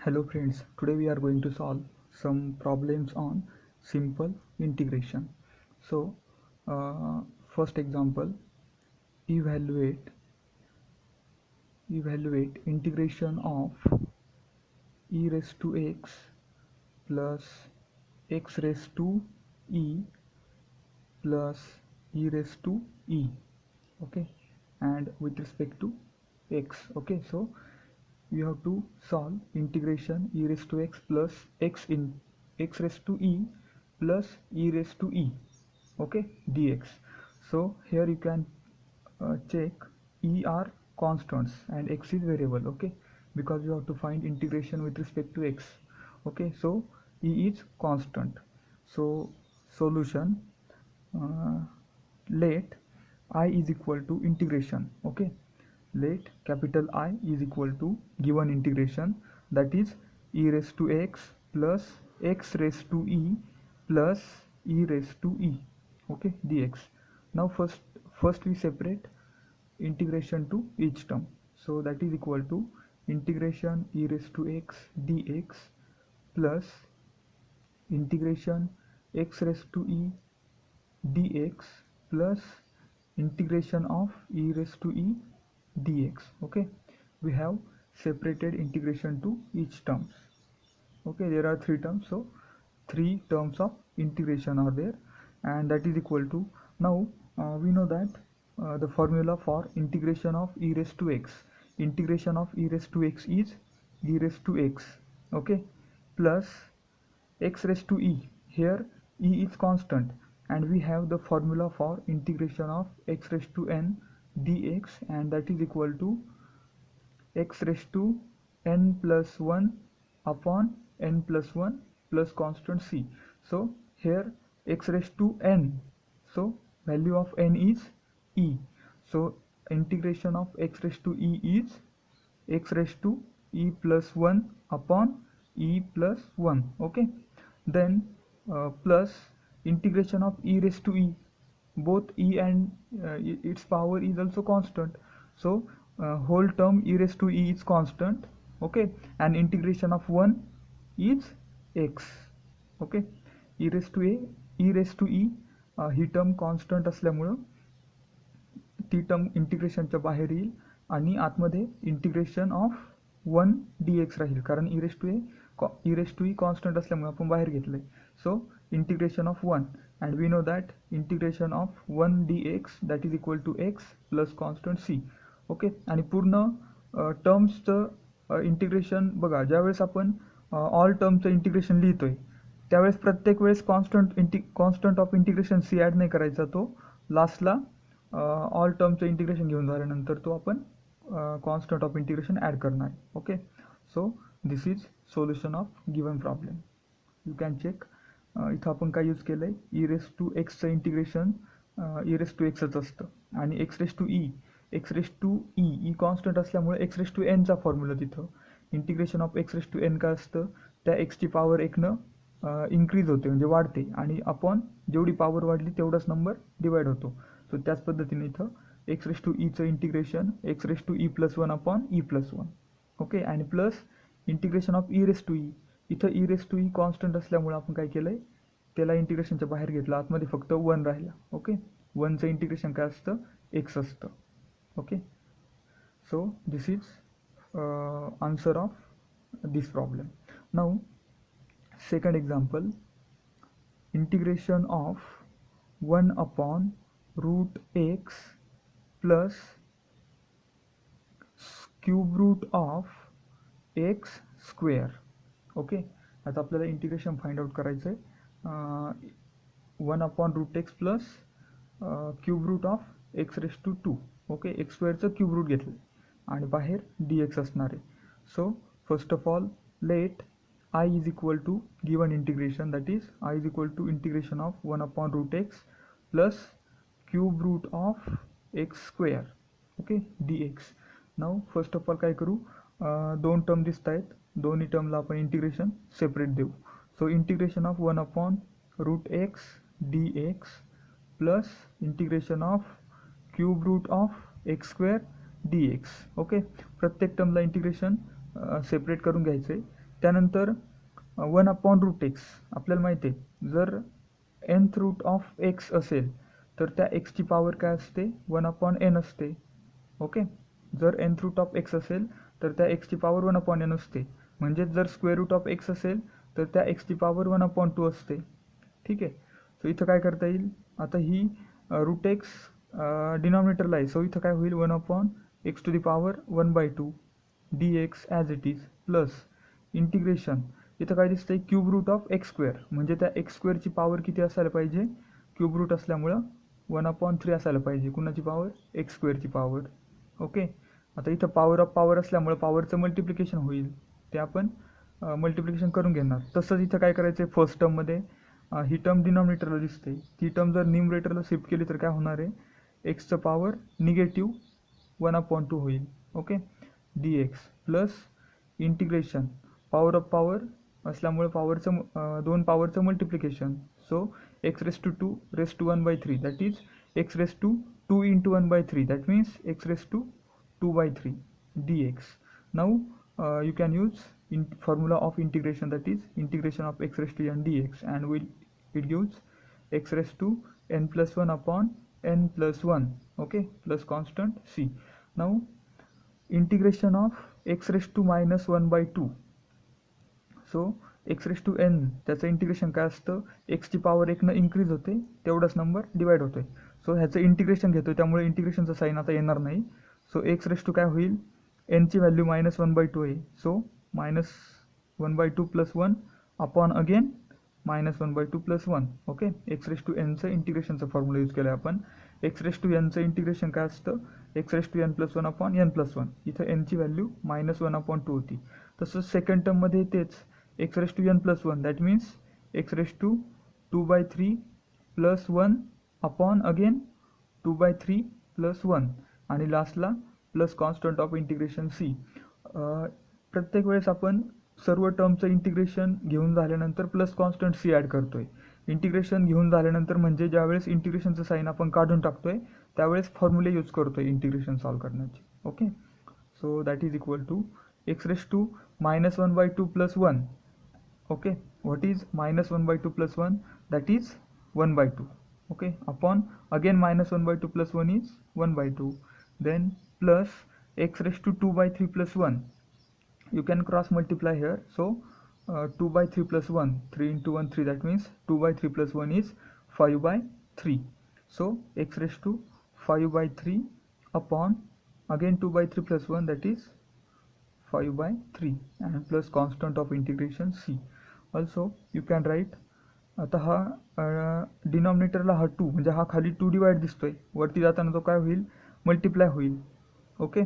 Hello friends, today we are going to solve some problems on simple integration. So, first example, evaluate integration of e raised to x plus x raised to e plus e raised to e. Okay, and with respect to x. Okay, so we have to solve integration e raised to x plus x in x raised to e plus e raised to e, okay, dx. So here you can check e are constants and x is variable, okay, because you have to find integration with respect to x. Okay, so e is constant. So solution, uh, let I is equal to integration. Okay, let capital I is equal to given integration, that is e raised to x plus x raised to e plus e raised to e, okay, dx. Now first we separate integration to each term, so that is equal to integration e raised to x dx plus integration x raised to e dx plus integration of e raised to e dx. Okay, we have separated integration to each terms. Okay, there are three terms, so three terms of integration are there, and that is equal to, now we know that the formula for integration of e raised to x, integration of e raised to x is e raised to x, okay, plus x raised to e. Here e is constant, and we have the formula for integration of x raised to n dx, and that is equal to x raised to n plus 1 upon n plus 1 plus constant c. So here x raised to n, so value of n is e. So integration of x raised to e is x raised to e plus 1 upon e plus 1. Okay, then plus integration of e raised to e, both e and its power is also constant, so whole term e raised to e is constant. Okay, and integration of 1 is x. Okay, e raised to a e raised to e, he term constant असल्यामुळं ती term इंटिग्रेशनच्या बाहेर येईल आणि आतमध्ये integration of 1 dx राहील, कारण e raise to e constant असल्यामुळे आपण बाहेर घेतलंय. So integration of 1, and we know that integration of 1 dx that is equal to x plus constant c. Okay, आणि पूर्ण टर्म्सचं इंटिग्रेशन बघा, ज्यावेळेस आपण ऑल टर्मचं इंटिग्रेशन लिहितोय त्यावेळेस प्रत्येक वेळेस constant of integration C add नाही करायचा, तो लास्टला ऑल टर्मचं इंटिग्रेशन घेऊन झाल्यानंतर तो आपण कॉन्स्टंट ऑफ इंटिग्रेशन ॲड करणार आहे. Okay, so this is solution of given problem. You can check. इथं आपण काय यूज केलं आहे, ई रेस टू एक्सचं इंटिग्रेशन ई रेस टू एक्सच असतं, आणि x raise to e constant असल्यामुळे एक्स रेस टू एनचा फॉर्म्युला तिथं. Integration of x raise to n काय असतं, त्या एक्सची पॉवर एकनं इन्क्रीज होते, म्हणजे वाढते, आणि आपण जेवढी पॉवर वाढली तेवढाच नंबर डिवाइड होतो. सो त्याच पद्धतीने इथं एक्स रेस टू ईचं integration x raise to e plus 1 upon e plus 1. Okay, आणि plus integration of e raise to e. इथं e raise to e constant असल्यामुळे आपण काय केलं आहे, त्याला इंटिग्रेशनच्या बाहेर घेतलं, आतमध्ये फक्त 1 राहिला. ओके, 1चं इंटिग्रेशन काय असतं, एक्स असतं. Okay, so this is answer of this problem. Now second example, integration of 1 upon root x plus cube root of x square. Okay, आता आपल्याला इंटिग्रेशन फाइंड आउट करायचं आहे. 1 upon root x plus cube root of x raise to 2. Okay, x स्क्वेअरचं cube root घेतलं आणि बाहेर d x असणार आहे. So first of all let I is equal to given integration, that is I is equal to integration of 1 upon root x plus cube root of x square, okay, dx. Now first of all काय करू, दोन term दिसत आहेत, दोन्ही टर्मला आपण integration separate देऊ. So integration of 1 upon root x dx plus integration of cube root of x square dx. Okay, प्रत्येक टर्मला इंटिग्रेशन सेपरेट करून घ्यायचं आहे. त्यानंतर 1/√x आपल्याला माहिती आहे, जर nth रूट ऑफ x असेल तर त्या xची पॉवर काय असते, 1/n असते. ओके, जर nth रूट ऑफ x असेल तर त्या xची पॉवर 1/n असते. म्हणजेच जर स्क्वेअर रूट ऑफ x असेल तर त्या xची पॉवर 1/2 असते. ठीक आहे. सो इथं काय करता येईल, आता ही रूट एक्स डिनॉमिनेटरला आहे, सो इथं काय होईल, 1/x⁴ 1/2 dx as it is plus integration, इथं काय दिसतंय, क्यूब रूट ऑफ x², म्हणजे त्या x² पॉवर किती असायला पाहिजे, क्यूब रूट असल्यामुळं 1/3 असायला पाहिजे. कुणाची पॉवर, x² पॉवर. ओके, आता इथं पॉवर ऑफ पॉवर असल्यामुळं पॉवरचं मल्टिप्लिकेशन होईल, ते आपण मल्टिप्लिकेशन करून घेणार. तसंच इथं काय करायचं आहे, फर्स्ट टर्ममध्ये ही टर्म डिनॉमिनेटरला दिसते, ती टर्म जर न्यूमरेटरला शिफ्ट केली तर काय होणार आहे, एक्सचं पॉवर निगेटिव्ह 1/2 होईल. Okay, dx plus integration, power of power असल्यामुळे पॉवरचं दोन पॉवरचं multiplication, so x⁴ 1/3 that is x⁻² × 1/3 that means x⁻²/3 dx. Now you can use formula of integration, that is integration of x⁻n dx, and it gives x⁻n+1/n+1, okay, plus constant c. Now integration of x⁻⁻1/2, so x⁻n त्याचं integration काय असतं, एक्सची power 1 increase होते तेवढाच number divide होतोय. So ह्याचं integration घेतोय त्यामुळे इंटिग्रेशनचं sine आता येणार नाही. सो x⁻² काय होईल, nची व्हॅल्यू -1/2 आहे, सो -1/2 + 1 अपॉन अगेन -1/2 + 1. ओके, x⁻nचं इंटिग्रेशनचं फॉर्म्युला यूज केलं आहे आपण. x⁻nचं इंटिग्रेशन काय असतं, x⁻n+1/n+1. इथं nची व्हॅल्यू -1/2 होती. तसंच सेकंड टर्ममध्ये तेच x⁻n+1 that means x⁻² + 1 upon again 2/3 + 1 आणि लास्टला plus constant of integration c. प्रत्येक वेळेस आपण सर्व टर्मचं इंटिग्रेशन घेऊन झाल्यानंतर प्लस कॉन्स्टंट c ॲड करतोय. इंटिग्रेशन घेऊन झाल्यानंतर म्हणजे ज्यावेळेस इंटिग्रेशनचं साईन आपण काढून टाकतोय त्यावेळेस फॉर्म्युले यूज करतोय इंटिग्रेशन सॉल्व करण्याची. Okay, so that is equal to x⁻² -1/2 + 1. Okay, what is -1/2 + 1, that is 1/2. Okay, upon again -1/2 + 1 is 1/2. Then plus x⁻² 2/3 + 1. You can cross multiply here. So 2/3 + 1, 3 × 1 3, that means 2/3 + 1 is 5/3. So x⁻⁵/3 upon again 2/3 + 1, that is 5/3 and plus constant of integration c. Also you can write, आता हा डिनॉमिनेटरला हा 2 म्हणजे हा खाली 2 divide दिसतोय, वरती जाताना तो काय होईल, मल्टिप्लाय होईल. ओके,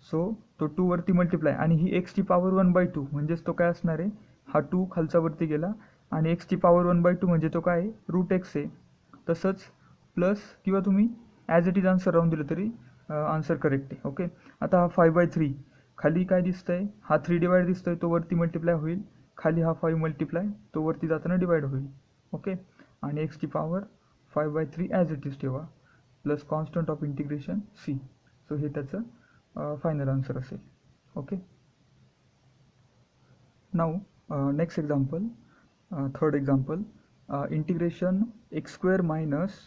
सो तो 2 वरती मल्टिप्लाय आणि ही एक्सची पॉवर 1/2 म्हणजेच तो काय असणार आहे, हा 2 खालचा वरती गेला आणि एक्सची पॉवर 1/2 म्हणजे तो काय आहे, √x आहे. तसंच प्लस किंवा तुम्ही ॲज इट इज आन्सर राहून दिलं तरी आन्सर करेक्ट आहे. ओके, आता हा 5/3 खाली काय दिसतंय, हा 3 डिवाइड दिसतोय, तो वरती मल्टिप्लाय होईल, खाली हा 5 मल्टिप्लाय, तो वरती जाताना डिवाइड होईल. ओके, आणि एक्सची पॉवर 5/3 ॲज इट इज ठेवा plus constant of integration c. So हे त्याचं फायनल आन्सर असेल. Okay, now next example, third example, integration x²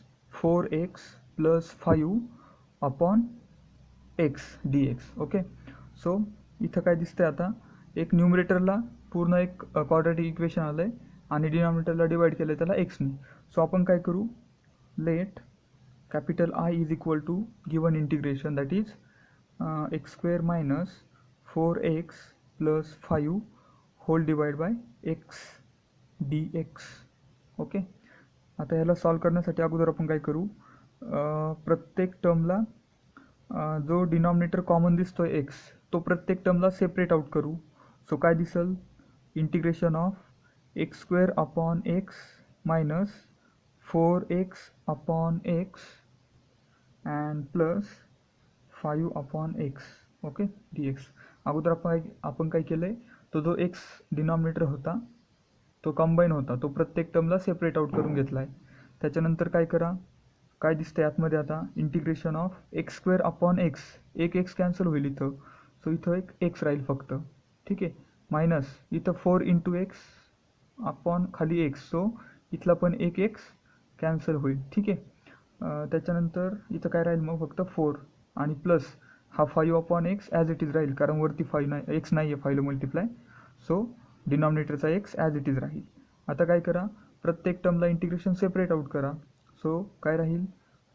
- 4x + 5 upon x dx. Okay, so इथं काय दिसतंय, आता एक न्यूमरेटरला पूर्ण एक क्वाड्रॅटिक इक्वेशन आलं आहे आणि डिनॉमिनेटरला डिवाइड केलं आहे त्याला एक्सने. सो आपण काय करू, late capital I is equal to given integration, that is x² - 4x + 5 whole divided by x dx. Okay, आता ह्याला सॉल्व करण्यासाठी अगोदर आपण काय करू, प्रत्येक टर्मला जो डिनॉमिनेटर कॉमन दिसतोय x, तो प्रत्येक टर्मला सेपरेट आउट करू. सो काय दिसल, integration of x² upon x minus 4x upon x and plus 5 upon x. Okay, dx. अगोदर आपण काय केलं आहे, तो जो x डिनॉमिनेटर होता तो कंबाईन होता, तो प्रत्येक टर्मला सेपरेट आउट करून घेतला आहे. त्याच्यानंतर काय करा, काय दिसतंय आतमध्ये आता, integration of x² upon x, एक x कॅन्सल होईल इथं, सो इथं एक x राहील फक्त. ठीक आहे, मायनस इथं 4 इंटू एक्स अपॉन खाली एक्स, सो इथला पण एक एक्स कॅन्सल होईल. ठीक आहे. त्याच्यानंतर इथं काय राहील मग फक्त 4 आणि प्लस हा 5 upon x as it is राहील, कारण वरती 5 नाही, एक्स नाही आहे 5ला मल्टिप्लाय, सो डिनॉमिनेटरचा एक्स ॲज इट इज राहील. आता काय करा, प्रत्येक टर्मला इंटिग्रेशन सेपरेट आउट करा. सो काय राहील,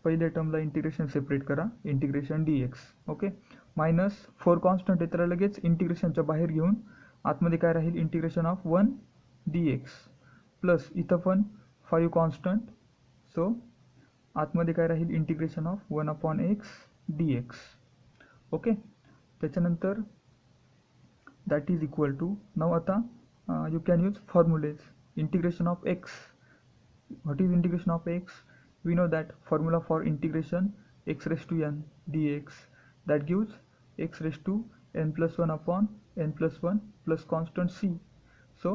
पहिल्या टर्मला इंटिग्रेशन सेपरेट करा, integration d x. Okay. Minus 4 constant आहे तर लगेच इंटिग्रेशनच्या बाहेर घेऊन आतमध्ये काय राहील, integration of 1 d x. Plus इथं पण 5 कॉन्स्टंट, सो आतमध्ये काय राहील, integration of 1 upon x d x. Okay. त्याच्यानंतर दॅट इज इक्वल टू, नाव आता you can use formulas. Integration of x, what is integration of x? We know that formula for integration x raised to n dx, that gives x raised to n plus 1 upon n plus 1 plus constant c. So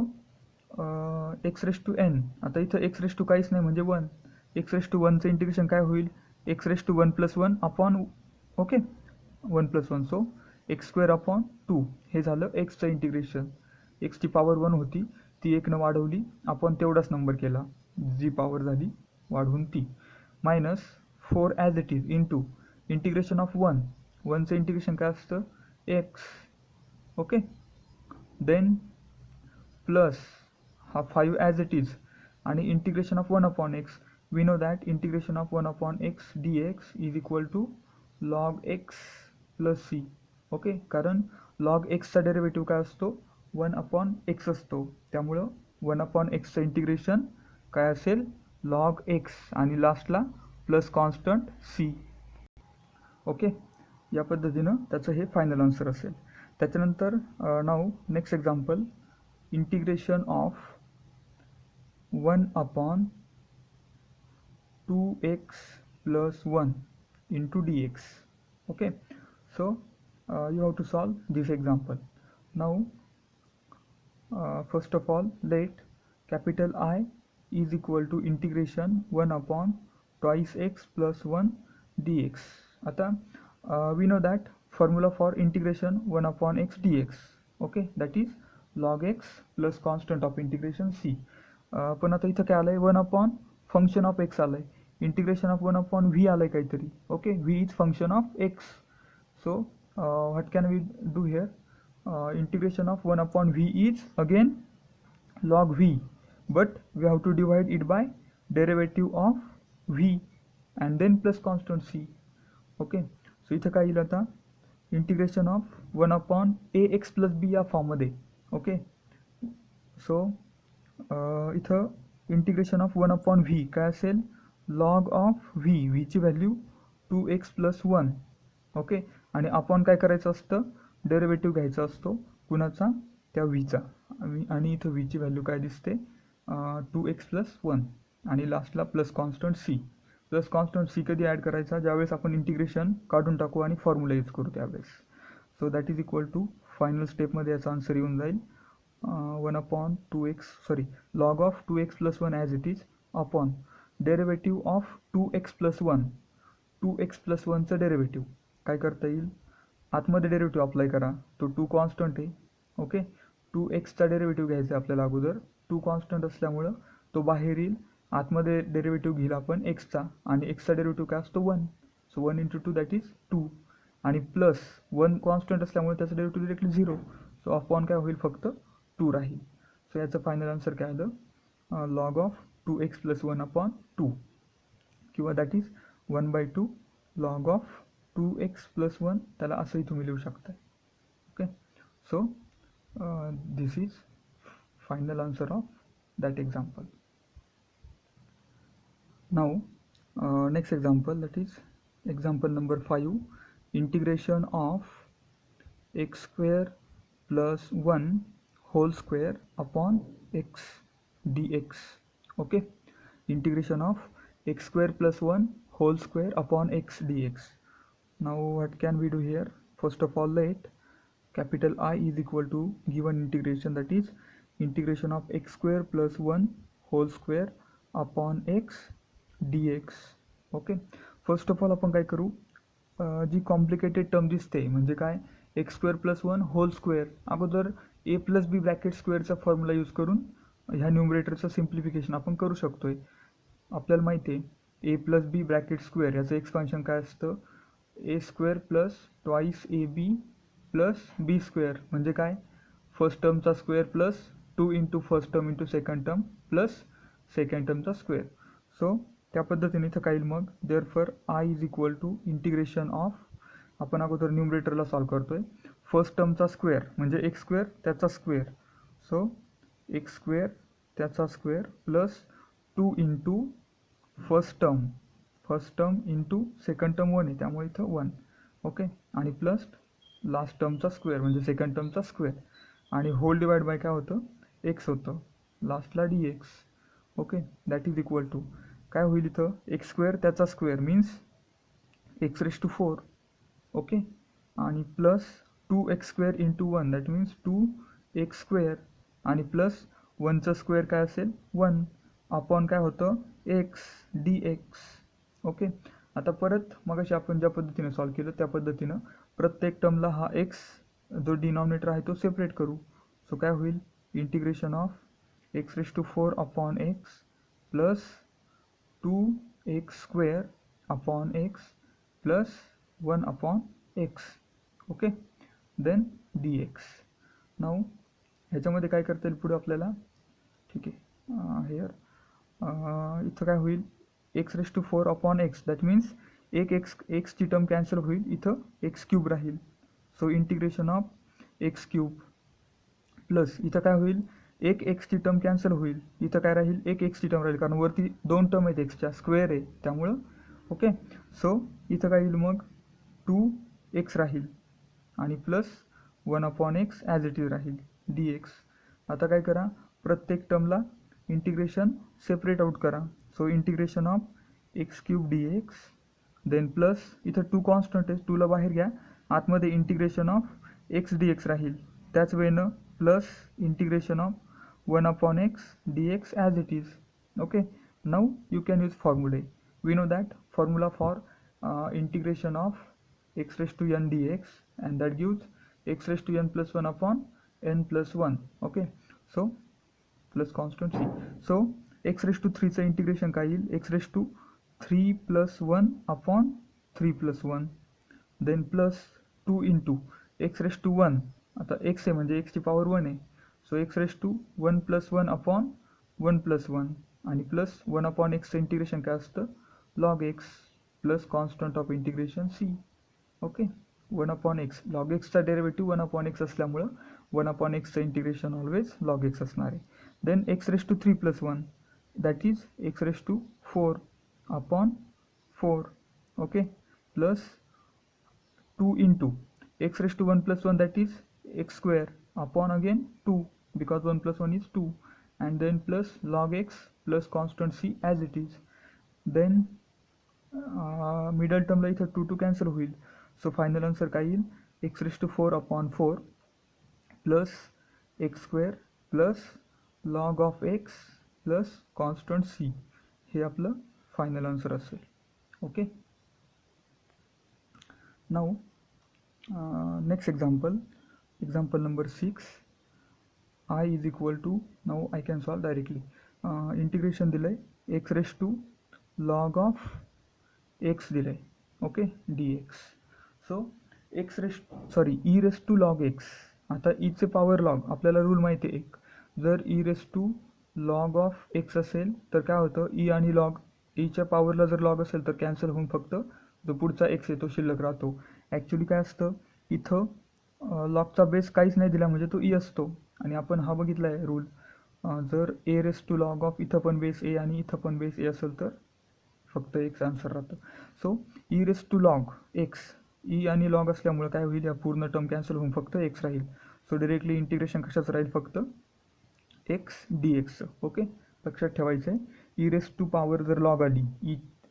x raised to n, आता इथं x raised to काहीच नाही म्हणजे 1, x raised to 1चं integration काय होईल, x raised to 1 plus 1 upon, okay, 1 plus 1, so x square upon 2 हे झालं एक्सचं integration. एक्सची power 1 होती, ती 1 न वाढवली, आपण तेवढाच नंबर केला, जी पॉवर झाली वाढवून ती. Minus 4 as it is into integration of 1चं इंटिग्रेशन काय असतं, एक्स. ओके. देन प्लस हा 5 ॲज इट इज आणि integration of 1 upon x. We know that integration of 1 upon x d x is equal to log x plus c. Okay. कारण log एक्सचा derivative काय असतो, 1 upon x असतो, त्यामुळं 1 upon एक्सचं integration काय असेल, लॉग एक्स आणि लास्टला प्लस कॉन्स्टंट सी. ओके. या पद्धतीनं त्याचं हे फायनल आन्सर असेल. त्याच्यानंतर नाव next example, integration of 1 upon 2x plus 1 into d x. Okay. So you have to solve this example. Now first of all, let capital I is equal to integration 1 upon twice x plus 1 dx. आता we know that formula for integration 1 upon x dx, okay, that is log x plus constant of integration c. पण आता इथं काय आलं आहे, 1 upon function of x आलं आहे, integration of 1 upon v आलं आहे काहीतरी. Okay. v is function of x. So what can we do here? Integration of 1 upon v is again log v, but we have to divide it by derivative of v and then plus constant c. Okay. So इथं काय येईल आता, integration of 1 upon ax plus b या फॉर्ममध्ये. Okay. So इथं integration of 1 upon v काय असेल, log of v ची व्हॅल्यू 2x plus 1. ओके. आणि आपण काय करायचं असतं, डेरिव्हेटिव्ह घ्यायचा असतो कुणाचा, त्या व्हीचा, आणि इथं व्हीची व्हॅल्यू काय दिसते, 2x plus 1 आणि लास्टला plus constant C. Plus constant C कधी ॲड करायचा, ज्यावेळेस आपण इंटिग्रेशन काढून टाकू आणि फॉर्म्युला यूज करू त्यावेळेस. So that is equal to, final स्टेपमध्ये याचा आन्सर येऊन जाईल 1 upon 2x, sorry, log of 2x plus 1 as it is upon derivative of 2x plus 1. 2x plus 1चं डेरिव्हेटिव्ह काय करता येईल, आतमध्ये डेरिव्हेटिव्ह अप्लाय करा, तो 2 कॉन्स्टंट आहे. ओके. 2xचा डेरिव्हेटिव्ह घ्यायचा आहे आपल्याला अगोदर, 2 कॉन्स्टंट असल्यामुळं तो बाहेर येईल, आतमध्ये डेरिव्हेटिव्ह घेईल आपण एक्सचा, आणि एक्सचा डेरिव्हेटिव्ह काय असतो 1, सो 1 इंटू 2 दॅट इज 2, आणि प्लस 1 कॉन्स्टंट असल्यामुळे त्याचा डेरिव्हेटिव्ह डिरेक्टली 0, सो अपॉन काय होईल, फक्त 2 राहील. सो याचं फायनल आन्सर काय आलं, log of 2x plus 1 upon 2, किंवा that is 1/2 log of 2x plus 1, त्याला असंही तुम्ही लिहू शकता. Okay. So this is final answer of that example. Now next example, that is example number 5, integration of x square plus 1 whole square upon x dx. Okay. Integration of x square plus 1 whole square upon x dx. Now what can we do here? First of all, let capital I is equal to given integration, that is integration of x square plus 1 whole square upon x dx. Okay. First of all आपण काय करू, जी complicated term दिसते म्हणजे काय, x square plus 1 whole square, अगोदर A plus B bracket स्क्वेअरचा formula use करून ह्या न्यूमरेटरचं सिम्प्लिफिकेशन आपण करू शकतोय. आपल्याला माहिती आहे a plus B bracket square याचं एक्सपान्शन काय असतं, a square plus twice a b plus b square म्हणजे काय, फर्स्ट टर्मचा square plus 2 into first term into second term plus second टर्मचा स्क्वेअर. सो त्या पद्धतीने इथं काय येईल मग, therefore I is equal to integration of, आपण अगोदर न्यूमरेटरला सॉल्व करतोय, फर्स्ट टर्मचा स्क्वेअर म्हणजे एक्स स्क्वेअर त्याचा स्क्वेअर, सो एक्स स्क्वेअर त्याचा square plus 2 into first term into second term 1 आहे त्यामुळे इथं 1, ओके, आणि प्लस लास्ट टर्मचा स्क्वेअर म्हणजे सेकंड टर्मचा स्क्वेअर आणि होल डिवाइड बाय काय होतं, एक्स होतं लास्टला d x, okay, that is equal to काय होईल इथं, एक्स स्क्वेअर त्याचा square means x raise to 4, okay, आणि plus 2x square into 1 that means 2x square आणि प्लस 1चं स्क्वेअर काय असेल 1 अपॉन काय होतं एक्स डी एक्स, ओके. आता परत मगाशी आपण ज्या पद्धतीने सॉल्व केलं त्या पद्धतीनं प्रत्येक टर्मला हा एक्स जो डिनॉमिनेटर आहे तो सेपरेट करू. सो काय होईल, integration of x raise to 4 upon x plus 2x square upon x plus 1 upon x, okay, then d x. Now ह्याच्यामध्ये काय करता येईल पुढे आपल्याला, ठीक आहे, हेअर इथं काय होईल, x raise to 4 upon x that means एक एक्सची टर्म कॅन्सल होईल, इथं एक्स क्यूब राहील, so integration of x cube plus इथं काय होईल, एक एक्सची टर्म कॅन्सल होईल, इथं काय राहील, एक एक्सची टर्म राहील कारण वरती 2 टर्म आहेत एक्सच्या, स्क्वेअर आहे त्यामुळं, ओके. सो इथं काय येईल मग 2x राहील आणि plus 1 upon x as it is राहील डी एक्स. आता काय करा, प्रत्येक टर्मला इंटिग्रेशन सेपरेट आउट करा, so integration of x cube d x then plus इथं 2 कॉन्स्टंट आहे 2ला बाहेर घ्या, आतमध्ये integration of x d x राहील, त्याच वेळेनं plus integration of 1 upon x d x as it is, okay. Now you can use फॉर्म्युले, we know that formula for integration of x raised to n dx and that gives x raised to n plus 1 upon n plus 1, okay, so plus constant c, so x raised to 3 चं integration काय येईल, x raised to 3 plus 1 upon 3 plus 1 then plus 2 into x raised to 1, आता x आहे म्हणजे x ची power 1 आहे, so x raised to 1 plus 1 upon 1 plus 1 आणि plus 1 upon x चं इंटिग्रेशन काय असतं, log x plus constant of integration c, okay. 1 upon x, log एक्सचा डेरिव्हेटिव्ह 1 अपॉन एक्स असल्यामुळं 1 अपॉन एक्सचं इंटिग्रेशन ऑलवेज लॉग एक्स असणार आहे. Then x raise to 3 plus 1 that is x raise to 4 upon 4, okay, plus 2 into x raise to 1 plus 1 that is x square upon again 2 because 1 plus 1 is 2 and then plus log x plus constant c as it is. Then middle टर्मला इथं 2 cancel होईल, so final answer काय येईल, x raise to 4 upon 4 plus x square plus log of x plus constant C, हे आपलं final answer असेल, okay. Now next example number 6, I is equal to, now I can solve directly, integration दिलं आहे x raise to log of x दिलं आहे, okay, d x. So e raise to log x, आता ईचे power log आपल्याला rule माहिती आहे एक, जर e raise to log of x असेल तर काय होतं, ई आणि लॉग, ईच्या पॉवरला जर लॉग असेल तर कॅन्सल होऊन फक्त जो पुढचा एक्स आहे तो शिल्लक राहतो. ॲक्च्युली काय असतं इथं, लॉगचा बेस काहीच नाही दिला म्हणजे तो ई असतो आणि आपण हा बघितला आहे रूल, जर ए रेस टू लॉग ऑफ इथं पण बेस ए आणि इथं पण बेस ए असेल तर फक्त एक्स आन्सर राहतं. So e raise to log x, e आणि लॉग असल्यामुळे काय होईल, या पूर्ण टर्म कॅन्सल होऊन फक्त एक्स राहील, सो डिरेक्टली इंटिग्रेशन कशाचं राहील, फक्त एक्स डी एक्सचं, ओके. लक्षात ठेवायचं आहे, ई रेस टू पॉवर जर लॉग आली,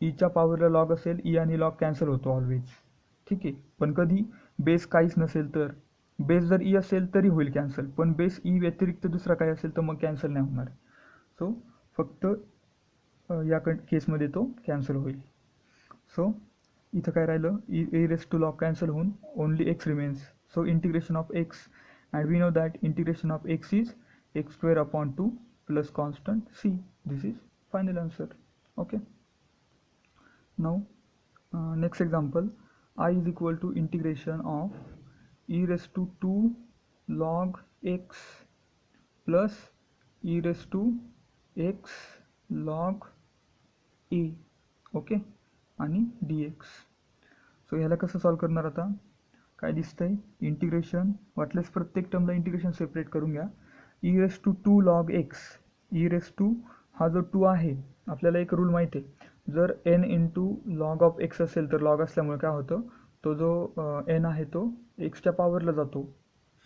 ईच्या पॉवरला लॉग असेल, ई आणि लॉग कॅन्सल होतो ऑलवेज, ठीक आहे. पण कधी बेस काहीच नसेल तर, बेस जर ई असेल तरी होईल कॅन्सल, पण बेस ई व्यतिरिक्त दुसरा काही असेल तर मग कॅन्सल नाही होणार, सो फक्त या केसमध्ये तो कॅन्सल होईल. सो इथं काय राहिलं, ए रेस टू लॉग कॅन्सल होऊन only x remains, so integration of x and we know that integration of x is x square upon 2 plus constant c. This is final answer. Okay, now next example, I is equal to integration of e raised to 2 log x plus e raised to x log a. Okay, आणि dx. So ह्याला कसं solve करणार आता, काय दिसतंय, integration वाटल्यास प्रत्येक टर्मला इंटिग्रेशन सेपरेट करून घ्या. E raise to 2 log x, e raise to हा जो 2 आहे आपल्याला एक रूल माहिती आहे, जर n into log of x असेल तर लॉग असल्यामुळे काय होतं, तो जो n आहे तो एक्सच्या पॉवरला जातो.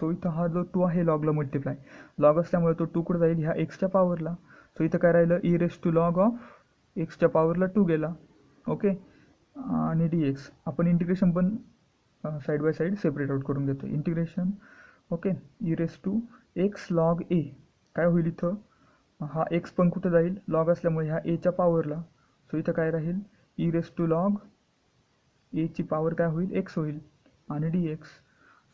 सो इथं हा जो 2 आहे लॉगला मल्टिप्लाय, लॉग असल्यामुळे तो 2 कुठं जाईल, ह्या एक्सच्या पॉवरला. सो इथं काय राहिलं, e raise to log of एक्सच्या पॉवरला 2 गेला. ओके, आणि डी एक्स आपण इंटिग्रेशन पण side by side separate out करून घेतो. Integration okay, e raise to x log a काय होईल, इथं हा एक्स पण कुठं जाईल, लॉग असल्यामुळे ह्या एच्या पॉवरला. सो इथं काय राहील, ई रेस टू लॉग एची पॉवर काय होईल, एक्स होईल, आणि डी एक्स.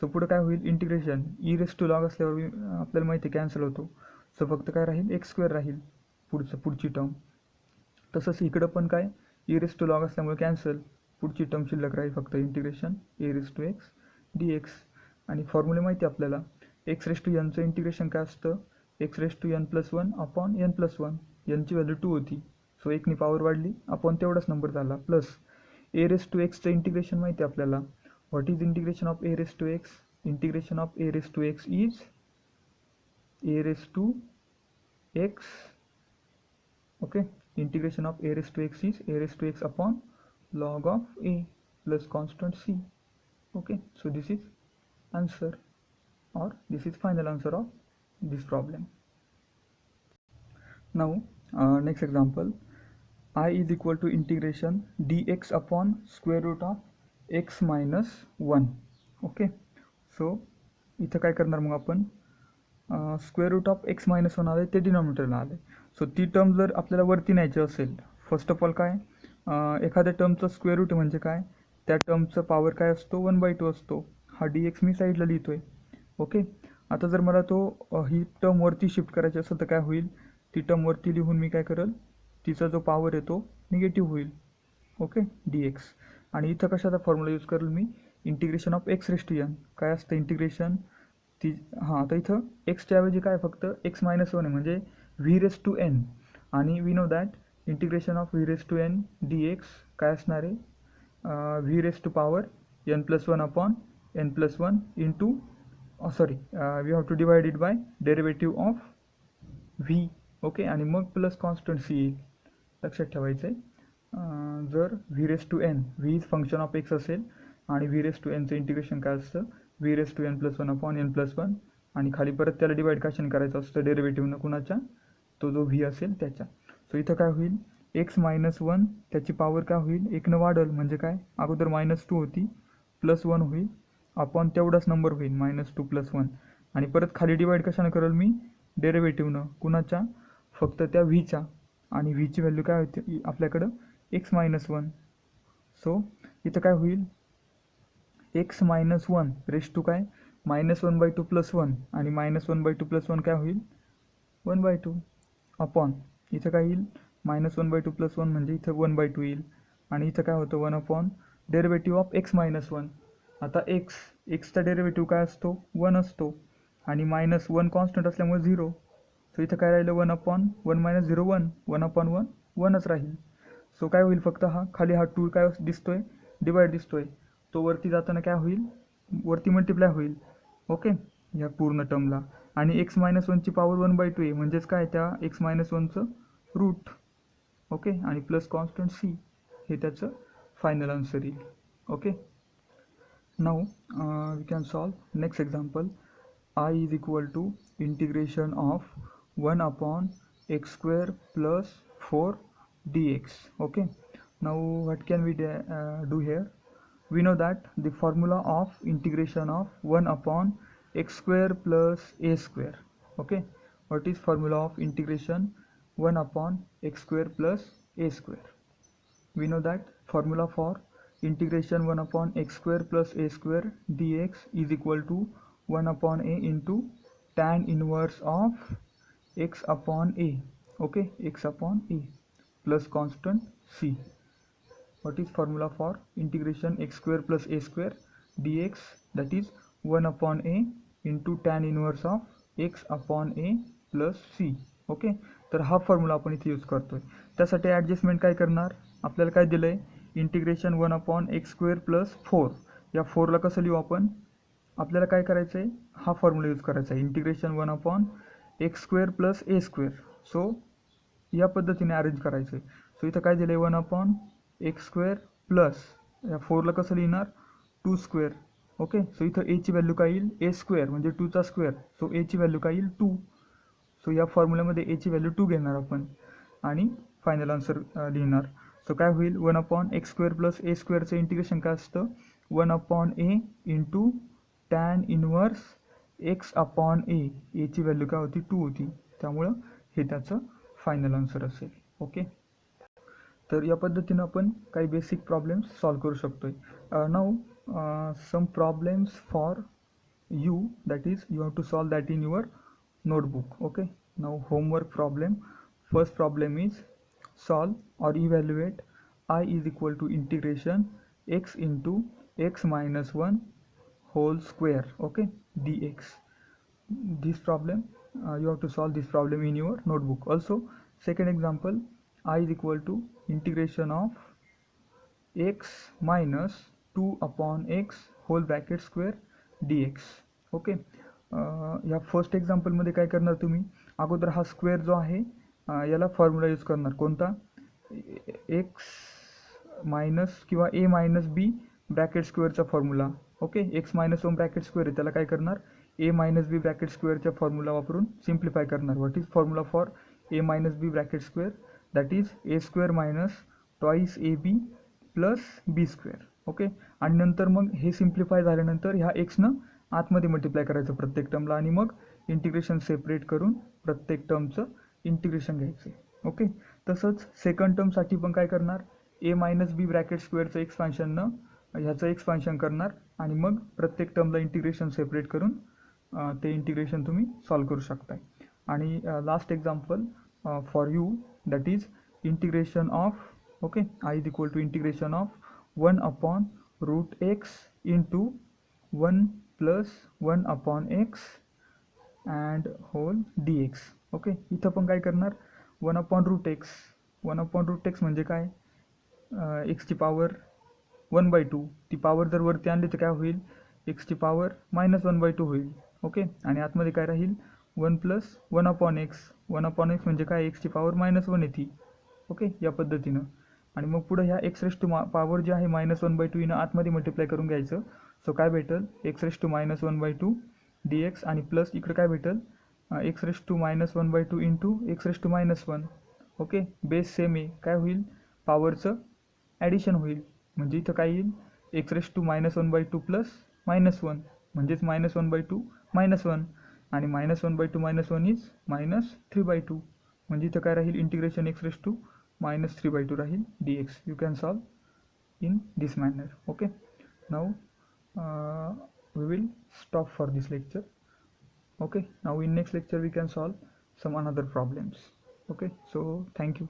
सो पुढं काय होईल, integration e raise to log असल्यावर आपल्याला माहिती कॅन्सल होतो. सो फक्त काय राहील, एक्स स्क्वेअर राहील पुढची टर्म. तसंच इकडं पण काय, ई रेस टू लॉग असल्यामुळे कॅन्सल, पुढची टर्म शिल्लक राहील फक्त integration a raise to x d x. आणि फॉर्म्युले माहिती आपल्याला, एक्स रेस टू एनचं इंटिग्रेशन काय असतं, x raise to n plus one upon n plus one. एनची व्हॅल्यू 2 होती, सो एकनी पॉवर वाढली अपॉन तेवढाच नंबर झाला, प्लस ए रेस टू एक्सचं इंटिग्रेशन माहिती आपल्याला. What is integration of a raise to x, integration of a raise to x is a raise to x. Okay, integration of a raised to x is a raised to x upon log of a plus constant c. Okay, so this is answer, or this is final answer of this problem. Now next example, I is equal to integration dx upon square root of x minus 1. Okay, so इथं काय करणार मग आपण, square root of x minus 1 आलं ते डिनॉमिनेटरला आलं. So ती term जर आपल्याला वरती न्यायची असेल, फर्स्ट ऑफ ऑल काय, एखाद्या टर्मचं स्क्वेअर रूट म्हणजे काय, त्या टर्मचं पॉवर काय असतो, 1/2 असतो. हा डी एक्स मी साईडला लिहितो आहे. ओके, आता जर मला तो ही टर्म वरती शिफ्ट करायची असेल तर काय होईल, ती टर्म वरती लिहून मी काय करेल, तिचा जो पॉवर आहे तो निगेटिव्ह होईल. Okay, d x. आणि इथं कशाचा फॉर्म्युला यूज करेल मी, integration of x raise to n. काय असतं इंटिग्रेशन, ती हां आता इथं एक्सच्या ऐवजी काय फक्त एक्स मायनस 1 आहे, म्हणजे व्ही रेस टू एन. आणि we know that integration of v raise to n d x काय असणार आहे, v raise to power n plus 1 upon n plus 1 into sorry we have to divide it by derivative of v. Okay, आणि मग plus constant C येईल. लक्षात ठेवायचं आहे, जर v raise to n, v is function of x असेल आणि v raise to एनचं इंटिग्रेशन काय असतं, v raise to n plus 1 upon n plus 1, आणि खाली परत त्याला डिवाइड कशाने करायचं असतं, डेरिव्हेटिव्हनं कुणाच्या, तो जो व्ही असेल त्याच्या. सो इथं काय होईल, एक्स मायनस 1 त्याची पॉवर काय होईल, 1नं वाढल, म्हणजे काय, अगोदर -2 होती प्लस 1 होईल अपॉन तेवढाच नंबर होईल -2 प्लस 1, आणि परत खाली डिवाइड कशाने करेल मी, डेरिव्हेटिव्हनं कुणाच्या, फक्त त्या व्हीच्या. आणि व्हीची व्हॅल्यू काय होती आपल्याकडं, एक्स मायनस 1. सो इथं काय होईल, एक्स मायनस 1 रेस टू काय, -1/2 प्लस 1, आणि -1/2 प्लस 1 काय होईल, 1/2 अपॉन इथं काय येईल, -1/2 प्लस 1 म्हणजे इथं 1/2 येईल, आणि इथं काय होतं 1 upon derivative of x minus 1. आता एक्सचा डेरिव्हेटिव्ह काय असतो, 1 असतो, आणि -1 कॉन्स्टंट असल्यामुळे 0. सो इथं काय राहिलं, 1 अपॉन 1 - 0 1, 1 अपॉन 1 1च राहील. सो काय होईल, फक्त हा खाली हा 2 काय दिसतोय, डिवाइड दिसतोय, तो वरती जाताना काय होईल, वरती मल्टिप्लाय होईल. ओके, ह्या पूर्ण टर्मला, आणि एक्स मायनस 1ची पॉवर 1/2 आहे, म्हणजेच काय, त्या एक्स मायनस 1चं रूट. ओके, आणि प्लस कॉन्स्टंट सी, हे त्याचं फायनल आन्सर येईल. Okay, now we can solve next example. I is equal to integration of 1 upon x square plus 4 dx. Okay, now what can we do here, we know that the formula of integration of 1 upon x square plus a square. Okay, what is formula of integration 1 upon x square plus a square, we know that formula for integration 1 upon x square plus a square dx is equal to 1 upon a into tan inverse of x upon a, okay, x upon a plus constant c. What is formula for integration x square plus a square dx? That is 1 upon a into tan inverse of x upon a plus c. Okay, तर हा formula आपण इथे use करतोय. त्यासाठी adjustment काय करणार, आपल्याला काय दिलं आहे, integration 1 upon x square plus 4. या 4ला कसं लिहू आपण, आपल्याला काय करायचं आहे, हा फॉर्म्युला यूज करायचा आहे, integration 1 upon x square plus a square. So या पद्धतीने अरेंज करायचं आहे. सो इथं काय दिलं आहे, 1 अपॉन एक्स स्क्वेअर प्लस या 4ला कसं लिहिणार, 2 स्क्वेअर. ओके, सो इथं एची व्हॅल्यू काय येईल, ए स्क्वेअर म्हणजे 2चा स्क्वेअर. सो एची व्हॅल्यू काय येईल, 2. सो या फॉर्म्युल्यामध्ये एची व्हॅल्यू 2 घेणार आपण आणि फायनल आन्सर लिहिणार. सो काय होईल, 1 upon x square plus a स्क्वेअरचं इंटिग्रेशन काय असतं, 1 upon a into tan inverse x upon a. एची व्हॅल्यू काय होती, 2 होती, त्यामुळं हे त्याचं फायनल आन्सर असेल. ओके, तर या पद्धतीनं आपण काही बेसिक प्रॉब्लेम्स सॉल्व करू शकतोय. Now some problems for you, that is you have to solve that in your notebook. Okay, now homework problem. First problem is solve or evaluate I is equal to integration x into x minus 1 whole square, okay, dx. This problem you have to solve this problem in your notebook. Also second example, I is equal to integration of x minus 2 upon x whole bracket square dx. Okay, या first एक्झाम्पलमध्ये काय करणार तुम्ही, अगोदर हा square जो आहे याला formula use करणार, कोणता, एक्स मायनस किंवा ए मायनस बी ब्रॅकेट स्क्वेअरचा formula. Okay, x minus 1 bracket square आहे, त्याला काय करणार, ए मायनस बी ब्रॅकेट स्क्वेअरच्या फॉर्म्युला वापरून सिम्प्लिफाय करणार. What is formula for a minus b bracket square, that is a square minus twice a b plus b square. Okay, आणि नंतर मग हे सिम्प्लिफाय झाल्यानंतर ह्या एक्सनं आतमध्ये मल्टिप्लाय करायचं प्रत्येक टर्मला आणि मग इंटिग्रेशन सेपरेट करून प्रत्येक टर्मचं इंटिग्रेशन घ्यायचं. ओके, तसंच सेकंड टर्मसाठी पण काय करणार, ए मायनस बी ब्रॅकेट स्क्वेअरचं एक्सपान्शननं ह्याचं एक्सपान्शन करणार आणि मग प्रत्येक टर्मला इंटिग्रेशन सेपरेट करून ते इंटिग्रेशन तुम्ही सॉल्व करू शकताय. आणि last example for you, that is integration of, okay, I is equal to integration of 1 upon root x into 1 plus 1 upon x and whole d x. Okay, इथं पण काय करणार, 1 upon root x. 1 upon root x म्हणजे काय, एक्सची power 1/2. ती power जर वरती आणली तर काय होईल, एक्सची पॉवर -1/2 होईल. ओके, आणि आतमध्ये काय राहील, 1 plus 1 upon x. 1 upon x म्हणजे काय, एक्सची पॉवर -1 येते. ओके, या पद्धतीनं. आणि मग पुढं ह्या एक्स रेस टू पॉवर जी आहे -1/2 हिनं आतमध्ये मल्टिप्लाय करून घ्यायचं. सो काय भेटेल, x raise to -1/2 d x आणि प्लस इकडे काय भेटेल, x raise to -1/2 into x raise to -1. Okay, base same आहे, काय होईल, पॉवरचं ॲडिशन होईल. म्हणजे इथं काय येईल, एक्स रेस टू -1/2 प्लस -1 म्हणजेच -1/2 -1 आणि -1/2 -1 इज -3/2. म्हणजे इथं काय राहील, इंटिग्रेशन एक्स रेस टू -3/2 राहील dx. You can solve in this manner. Okay, now we will stop for this lecture. Okay, now in next lecture we can solve some another problems. Okay, so thank you.